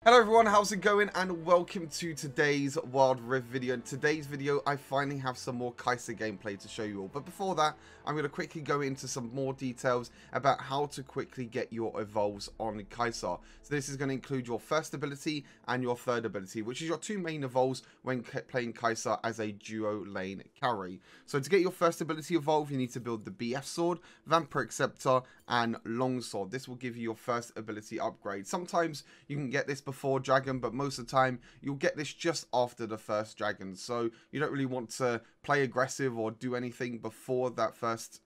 Hello everyone, how's it going, and welcome to today's Wild Rift video. In today's video, I finally have some more Kai'Sa gameplay to show you all. But before that, I'm going to quickly go into some more details about how to quickly get your evolves on Kai'Sa. So this is going to include your first ability and your third ability, which is your two main evolves when playing Kai'Sa as a duo lane carry. So to get your first ability evolve, you need to build the BF Sword, Vampiric Scepter, and Longsword. This will give you your first ability upgrade. Sometimes you can get this before dragon, but most of the time you'll get this just after the first dragon, so you don't really want to play aggressive or do anything before that first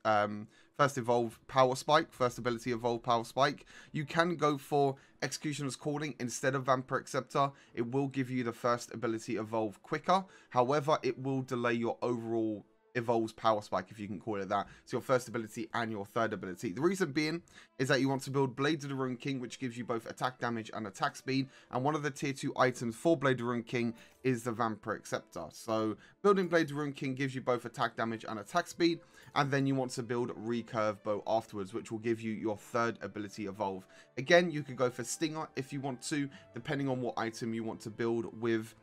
evolve power spike, first ability evolve power spike. You can go for Executioner's Calling instead of Vampiric Scepter. It will give you the first ability evolve quicker, however it will delay your overall evolves power spike, if you can call it that. So your first ability and your third ability. The reason being is that you want to build Blade of the Ruined King, which gives you both attack damage and attack speed, and one of the tier 2 items for Blade of the Ruined King is the Vampiric Scepter. So building Blade of the Ruined King gives you both attack damage and attack speed, and then you want to build Recurve Bow afterwards, which will give you your third ability evolve. Again, you could go for Stinger if you want to, depending on what item you want to build with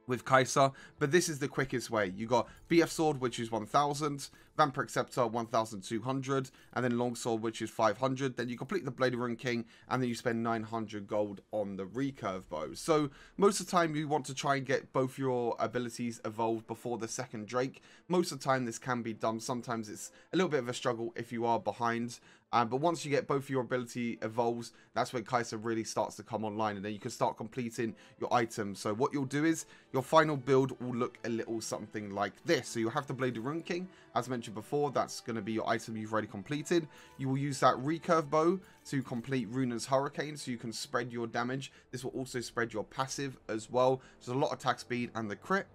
Kai'Sa, but this is the quickest way. You got BF Sword, which is 1000, Vampiric Scepter 1200, and then Longsword, which is 500. Then you complete the Blade of Ruined King, and then you spend 900 gold on the Recurve Bow. So most of the time you want to try and get both your abilities evolved before the second Drake. Most of the time this can be done. Sometimes it's a little bit of a struggle if you are behind. But once you get both your ability evolves, that's when Kai'Sa really starts to come online, and then you can start completing your items. So what you'll do is your final build will look a little something like this. So you'll have the Blade of Ruined King, as mentioned before. That's going to be your item you've already completed. You will use that Recurve Bow to complete Runa's Hurricane, so you can spread your damage. This will also spread your passive as well. So there's a lot of attack speed and the crit.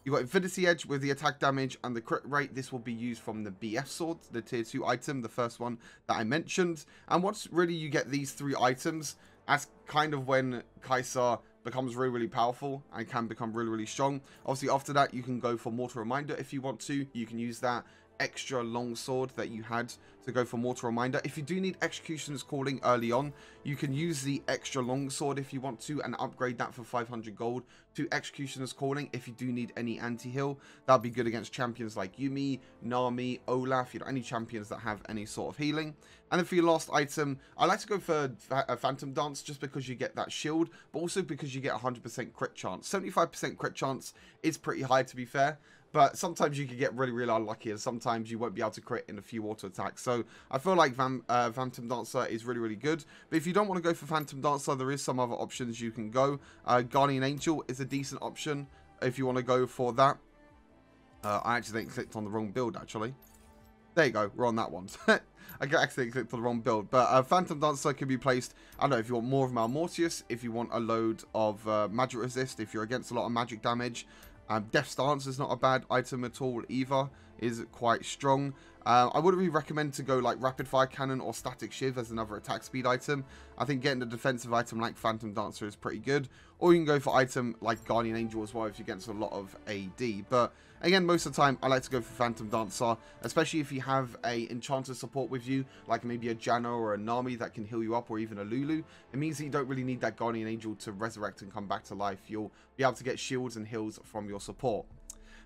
You've got Infinity Edge with the attack damage and the crit rate. This will be used from the BF Sword, the tier 2 item, the first one that I mentioned. And once really you get these three items, that's kind of when Kai'Sa becomes really, really powerful and can become really, really strong. Obviously, after that, you can go for Mortal Reminder if you want to. You can use that extra long sword that you had to go for Mortal Reminder. If you do need Executioner's Calling early on, you can use the extra long sword if you want to and upgrade that for 500 gold to Executioner's Calling. If you do need any anti-heal, that'll be good against champions like Yuumi, Nami, Olaf, you know, any champions that have any sort of healing. And then for your last item, I like to go for a Phantom Dance just because you get that shield, but also because you get 100% crit chance. 75% crit chance is pretty high, to be fair. But sometimes you can get really, really unlucky, and sometimes you won't be able to crit in a few auto attacks. So I feel like Phantom Dancer is really, really good. But if you don't want to go for Phantom Dancer, there is some other options you can go. Guardian Angel is a decent option if you want to go for that. I accidentally clicked on the wrong build, actually. There you go, we're on that one. I accidentally clicked on the wrong build. But Phantom Dancer can be placed, I don't know, if you want more of Malmortius, if you want a load of magic resist, if you're against a lot of magic damage. Death Stance is not a bad item at all either, is quite strong. I wouldn't really recommend to go like Rapid Fire Cannon or Static Shiv as another attack speed item. I think getting a defensive item like Phantom Dancer is pretty good. Or you can go for item like Guardian Angel as well if you're against a lot of AD. But again, most of the time I like to go for Phantom Dancer, especially if you have a Enchanter support with you, like maybe a Janna or a Nami that can heal you up, or even a Lulu. It means that you don't really need that Guardian Angel to resurrect and come back to life. You'll be able to get shields and heals from your support.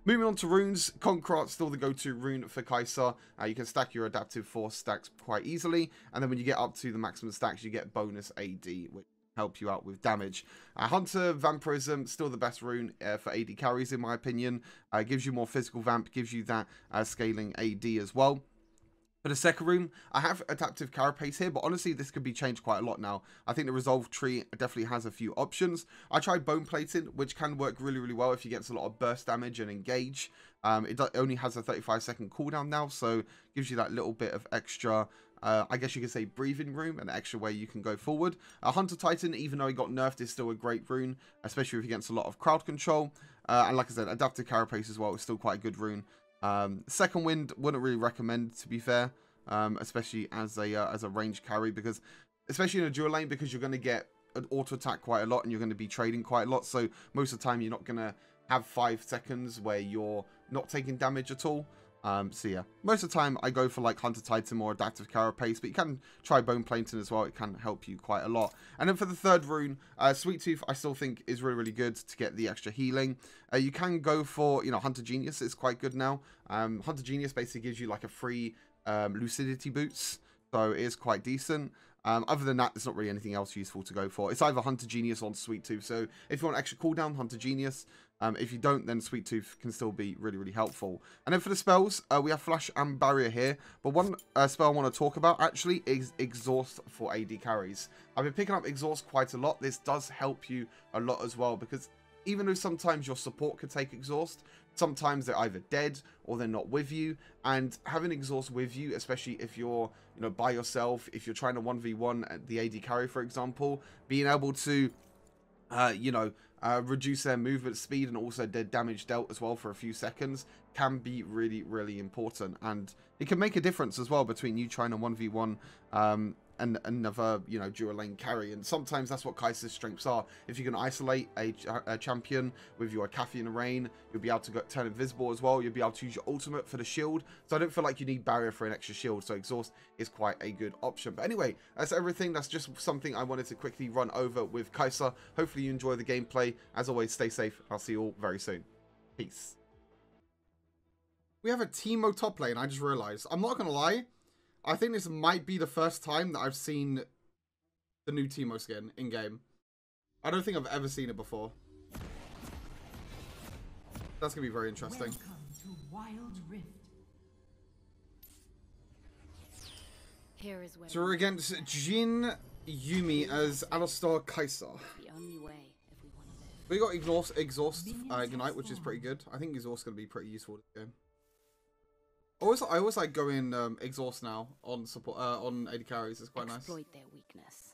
Moving on to runes, Conqueror still the go-to rune for Kai'Sa. You can stack your adaptive force stacks quite easily, and then when you get up to the maximum stacks, you get bonus AD, which help you out with damage. Hunter Vampirism, still the best rune for AD carries in my opinion. Gives you more physical vamp, gives you that scaling AD as well. For the second rune, I have Adaptive Carapace here, but honestly, this could be changed quite a lot now. I think the Resolve tree definitely has a few options. I tried Bone Plating, which can work really, really well if you get a lot of burst damage and engage. It only has a 35-second cooldown now, so gives you that little bit of extra, I guess you could say, breathing room, an extra way you can go forward. Hunter Titan, even though he got nerfed, is still a great rune, especially if you get a lot of crowd control. And like I said, Adaptive Carapace as well is still quite a good rune. Second Wind wouldn't really recommend, to be fair, especially as a range carry, because especially in a dual lane, because you're going to get an auto attack quite a lot and you're going to be trading quite a lot, so most of the time you're not going to have 5 seconds where you're not taking damage at all. So yeah, most of the time I go for like Hunter Titan or Adaptive Carapace, but you can try Bone Plankton as well. It can help you quite a lot. And then for the third rune, Sweet Tooth, I still think is really, really good to get the extra healing. You can go for, you know, Hunter Genius is quite good now. Hunter Genius basically gives you like a free Lucidity boots, so it is quite decent. Other than that, there's not really anything else useful to go for. It's either Hunter Genius or Sweet Tooth. So if you want extra cooldown, Hunter Genius. If you don't, then Sweet Tooth can still be really, really helpful. And then for the spells, we have Flash and Barrier here. But one spell I want to talk about, actually, is Exhaust for AD carries. I've been picking up Exhaust quite a lot. This does help you a lot as well, because even though sometimes your support could take Exhaust, sometimes they're either dead or they're not with you. And having Exhaust with you, especially if you're, you know, by yourself, if you're trying to 1v1 the AD carry, for example, being able to, you know, reduce their movement speed and also their damage dealt as well for a few seconds can be really, really important. And it can make a difference as well between you trying to 1v1 and another, you know, dual lane carry. And sometimes that's what Kai'Sa's strengths are. If you can isolate a champion with your Cathy and Rain, you'll be able to turn invisible as well. You'll be able to use your ultimate for the shield. So I don't feel like you need Barrier for an extra shield. So Exhaust is quite a good option. But anyway, that's everything. That's just something I wanted to quickly run over with Kai'Sa. Hopefully you enjoy the gameplay. As always, stay safe. I'll see you all very soon. Peace. We have a Teemo top lane, I just realized. I'm not going to lie. I think this might be the first time that I've seen the new Teemo skin in-game. I don't think I've ever seen it before. That's going to be very interesting. Welcome to Wild Rift. Here is where So we're against Jhin, Yuumi as Alistar, Kai'Sa. the only way if we want to live. We got Exhaust Ignite, which is pretty good. I think Exhaust is going to be pretty useful this game. I always like going Exhaust now on support on AD carries. It's quite nice. Exploit their weakness.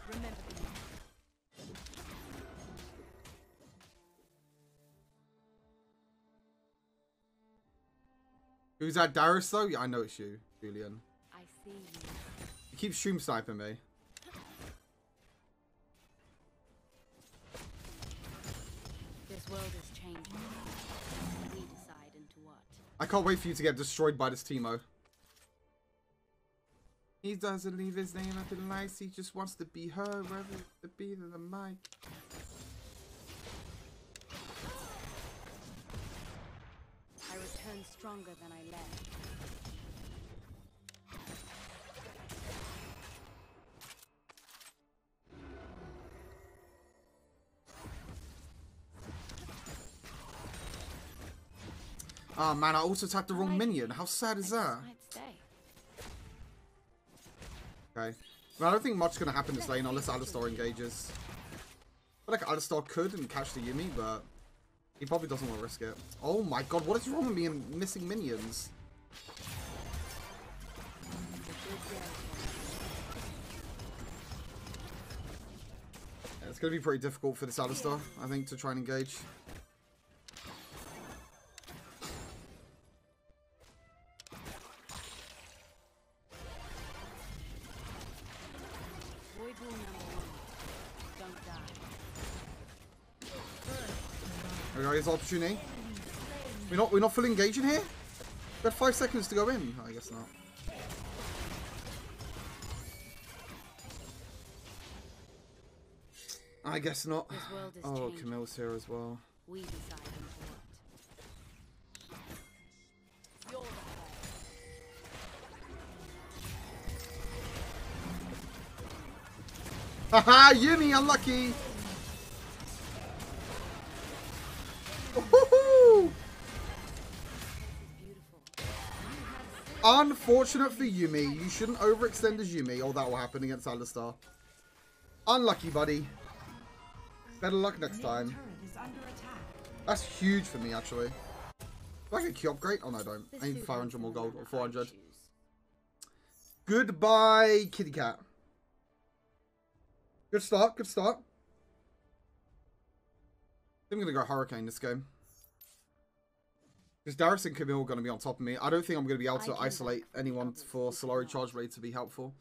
Remember the name. Who's that, Darius though? Yeah, I know it's you, Julian. I see you. You keep stream sniping me. This world is changing. We decide into what. I can't wait for you to get destroyed by this Teemo. He doesn't leave his name at the lights. He just wants to be heard, whether to be the mic. I return stronger than I left. Oh man, I also attacked the wrong minion. How sad is that? Okay. Well, I don't think much is going to happen this lane unless Alistar engages. I feel like Alistar could and catch the Yuumi, but he probably doesn't want to risk it. Oh my god, what is wrong with me and missing minions? Yeah, it's going to be pretty difficult for this Alistar, I think, to try and engage. Okay, here's opportunity. We're not fully engaging here? We have 5 seconds to go in. I guess not. I guess not. Oh, Camille's here as well. We decide into what. You're the Haha, Yuumi, unlucky! Unfortunate for Yuumi. You shouldn't overextend as Yuumi, or that will happen against Alistar. Unlucky, buddy. Better luck next time. That's huge for me, actually. Do I get Q upgrade? Oh, no, I don't. I need 500 more gold, or 400. Goodbye, kitty cat. Good start, good start. I think I'm going to go Hurricane this game. Because Darius and Camille are going to be on top of me. I don't think I'm going to be able to isolate anyone for Solari Charge Blade to be helpful.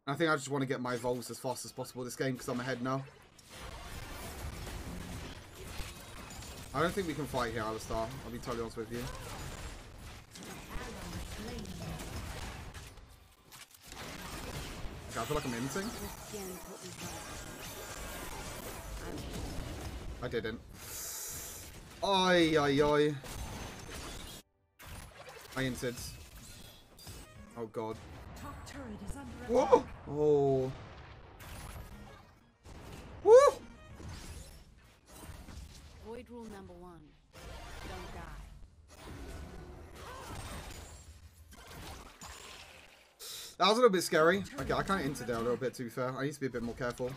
I think I just want to get my Vols as fast as possible this game because I'm ahead now. I don't think we can fight here, Alistar. I'll be totally honest with you. Okay, I feel like I'm inting. I didn't. Oi, oi, oi. I inted. Oh god. Top turret is under Whoa! attack. Oh. Woo! Void rule number 1. Don't die. That was a little bit scary. Okay, I kind of inted there a little bit, to be fair. I need to be a bit more careful.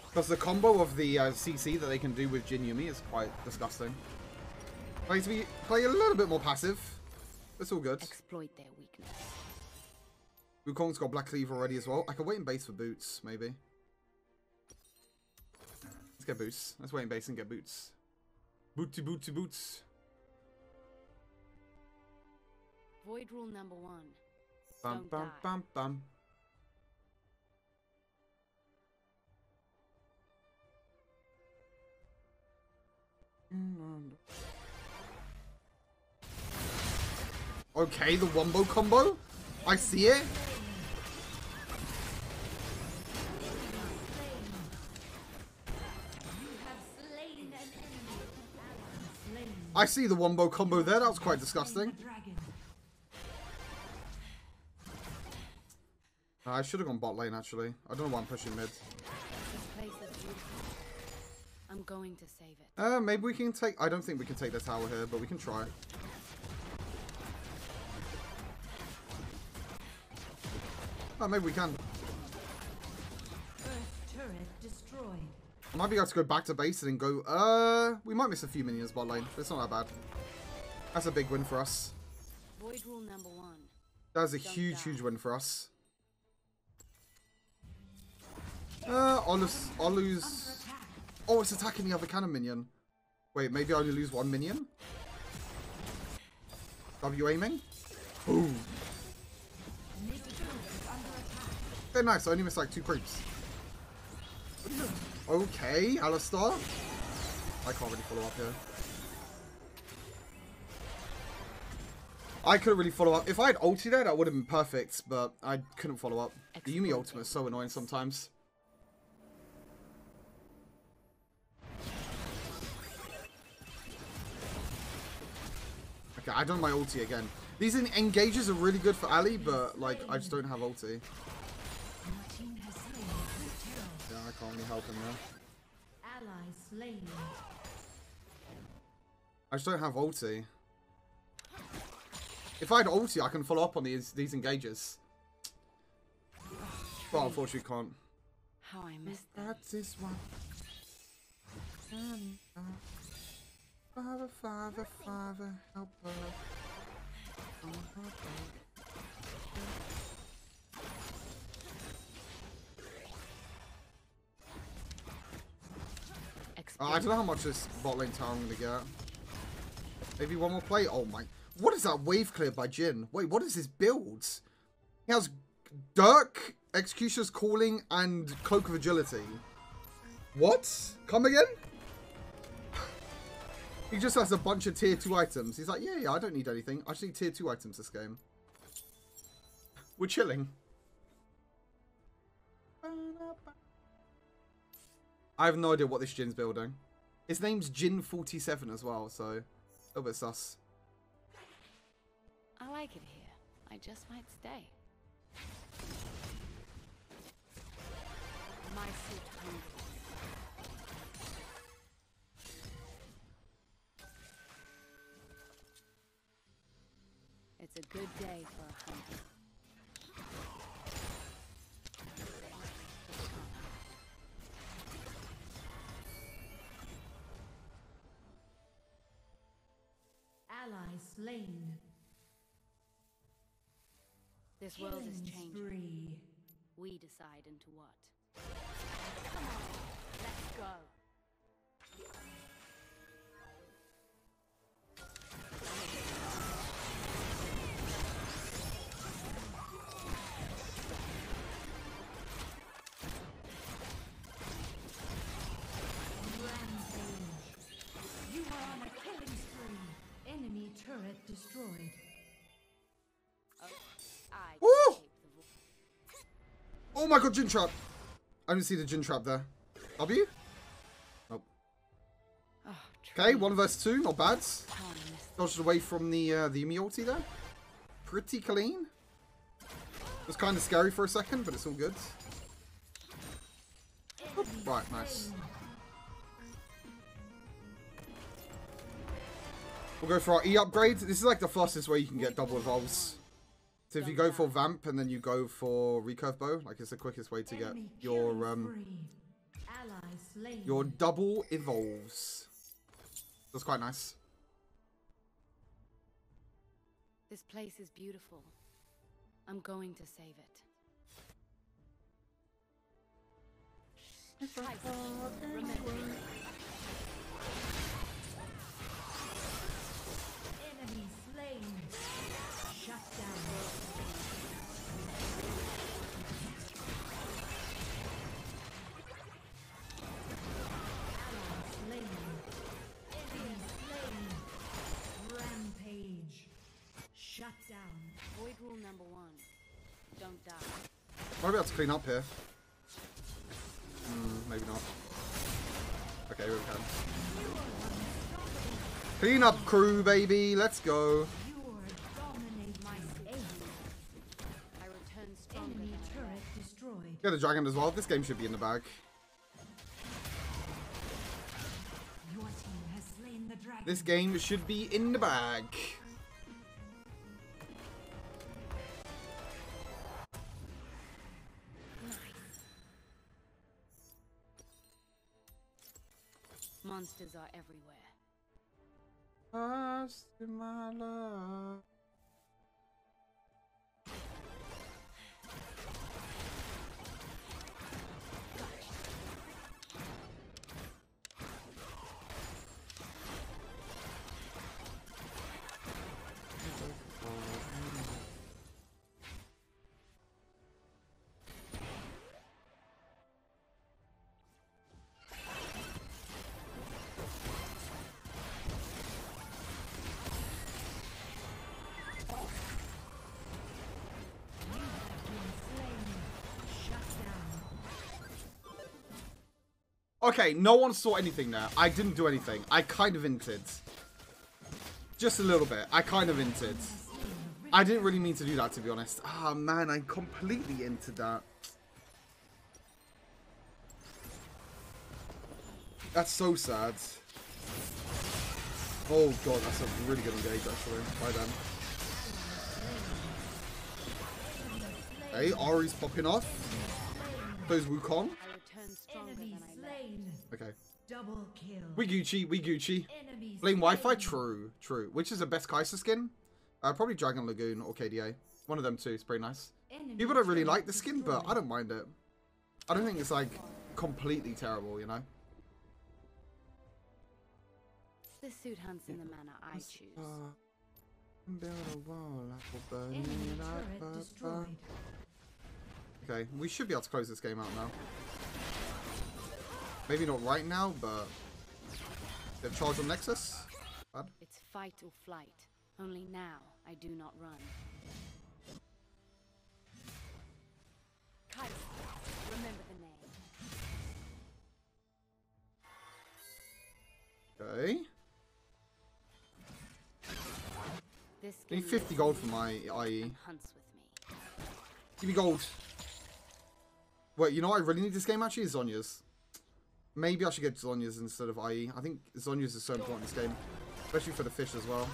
Because the combo of the CC that they can do with Jin Yumi is quite disgusting. I need to play a little bit more passive. It's all good. Exploit their weakness. Wukong's got Black Cleaver already as well. I can wait in base for boots, maybe. Let's get boots. Let's wait in base and get boots. Booty, booty, boots. Void rule number 1. Bam, Don't bam, die. bam, bam. Okay, the wombo combo. I see it. I see the wombo combo there. That was quite disgusting. Dragon. I should have gone bot lane, actually. I don't know why I'm pushing mid. This place is beautiful. I'm going to save it. Maybe we can take... I don't think we can take the tower here, but we can try. Oh, maybe we can. First turret destroyed. I might be able to go back to base and then go... we might miss a few minions bot lane, but it's not that bad. That's a big win for us. Void rule number 1. That's a huge, huge win for us. I'll lose... Oh, it's attacking the other cannon minion. Wait, maybe I only lose one minion? W aiming? Boom. Okay, nice. I only missed like 2 creeps. Okay, Alistar. I can't really follow up here. I couldn't really follow up. If I had ulti there, that would have been perfect, but I couldn't follow up. The Yumi ultimate is so annoying sometimes. Okay, I don't have my ulti again. These engages are really good for Ali, but like I just don't have ulti. Your team has slain Yeah, I can't really help him there. ally slain. I just don't have ulti. If I had ulti, I can follow up on these engages. But unfortunately can't. How I missed that. That is one. Father, Father, Father, help us. I don't know how much this bot lane tower I'm going to get. Maybe one more play? Oh my... What is that wave clear by Jin? Wait, what is his build? He has Dirk, Executioner's Calling, and Cloak of Agility. What? Come again? He just has a bunch of tier 2 items. He's like, yeah, I don't need anything. I just need tier 2 items this game. We're chilling. I have no idea what this Jin's building. His name's Jin47 as well, so a little bit sus. I like it here. I just might stay. My suit hungry. It's a good day for a hunt. Ally slain. This world is Killing changing. spree. We decide into what. Come on, let's go. turret destroyed. I Woo! escaped the Oh my god, Jin Trap. I didn't see the Jin Trap there. W? Nope. Oh, Okay, 1 versus 2, not bad. Can't miss Dodged away from the Yuumi ulti there. Pretty clean. It was kind of scary for a second, but it's all good. Oop, right, nice. We'll go for our E upgrade. This is like the fastest way you can get double evolves. So if you go for Vamp and then you go for Recurve Bow, like it's the quickest way to get Enemy your killing spree. Ally slain. your double evolves. That's quite nice. This place is beautiful. I'm going to save it. Remember. Enemy slain. Shut down. Ally slain. Enemy slain. Rampage. Shut down. Void rule number 1. Don't die. Might be able to clean up here. Maybe not. Okay, we can. Clean up crew, baby. Let's go. You are dominate my aim. I return stronger Enemy than I turret left. destroyed. Get the dragon as well. This game should be in the bag. Your team has slain the dragon. This game should be in the bag. Monsters are everywhere. Lost in my love. Okay, no one saw anything there. I didn't do anything. I kind of inted. Just a little bit. I kind of inted. I didn't really mean to do that, to be honest. Ah, man, I completely inted that. That's so sad. Oh, God, that's a really good engage, actually. By then. Hey, Ari's popping off. Those Wukong. I return stronger Enemy than I left. slain. Okay. Double kill. We Gucci, we Gucci. Enemy Blame Wi-Fi? slain. True, true. Which is the best Kai'Sa skin? Probably Dragon Lagoon or KDA. One of them two. It's pretty nice. Enemy People don't really turret like the skin, but I destroyed. don't mind it. I don't think it's like completely terrible, you know? This suit hunts in the manner I choose. Build a wall like a bird. Enemy turret destroyed. Okay, we should be able to close this game out now. Maybe not right now, but they've charged on Nexus. Bad. It's fight or flight. Only now I do not run. Kai'Sa, remember the name. Okay. This I need skin 50 lives gold in for me my IE. and hunts with me. Give me gold. Wait, you know what I really need this game actually is Zhonya's. Maybe I should get Zhonya's instead of IE. I think Zhonya's is so important in this game. Especially for the fish as well.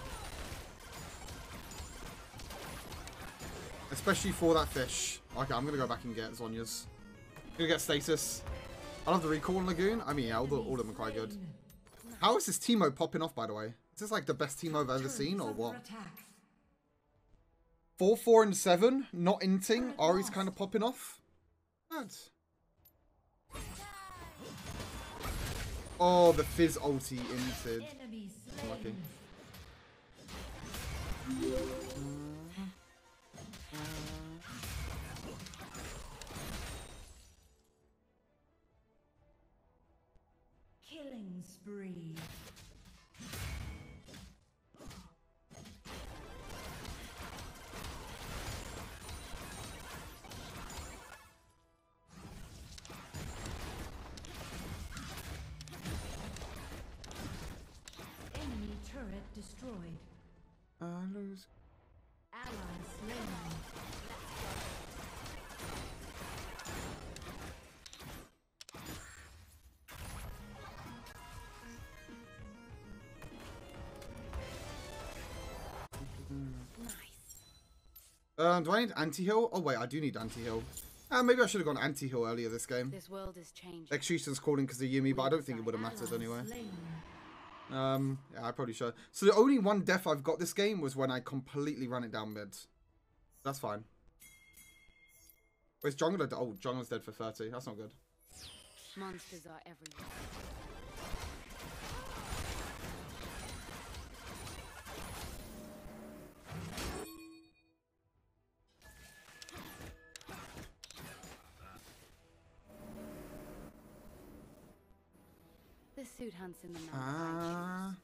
Especially for that fish. Okay, I'm going to go back and get Zhonya's. Gonna get status. I love the recall in Lagoon. I mean, yeah, all of them are quite good. How is this Teemo popping off, by the way? Is this like the best Teemo I've ever seen, or what? 4, 4, and 7, not inting. Ari's kind of popping off. Good. Oh, the Fizz ulti inted. Enemy Lucky. slain. Killing spree. destroyed. Lose. Ally slain. Do I need anti-heal? Oh wait, I do need anti-heal. Maybe I should have gone anti-heal earlier this game. This world is changing. Execution's calling because of Yumi, but I don't think it would have mattered anyway. Slain. Yeah, I probably should. So the only one death I've got this game was when I completely ran it down mid. That's fine. Where's Jungler? Oh, Jungler's dead for 30. That's not good. Monsters are everywhere. This suit hunts in the night.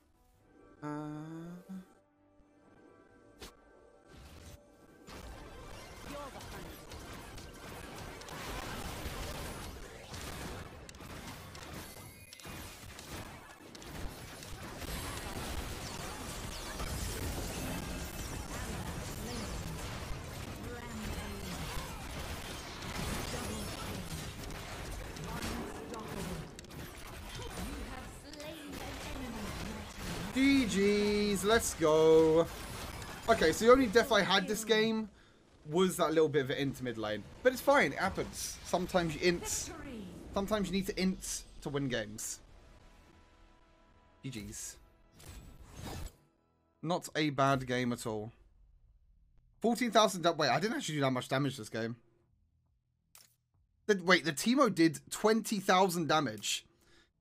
You're the hunter. GG's, let's go. Okay, so the only death I had this game was that little bit of an int mid lane. But it's fine, it happens. Sometimes you int. Sometimes you need to int to win games. GG's. Not a bad game at all. 14,000. Wait, I didn't actually do that much damage this game. Wait, the Teemo did 20,000 damage.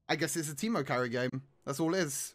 I guess it's a Teemo carry game. That's all it is.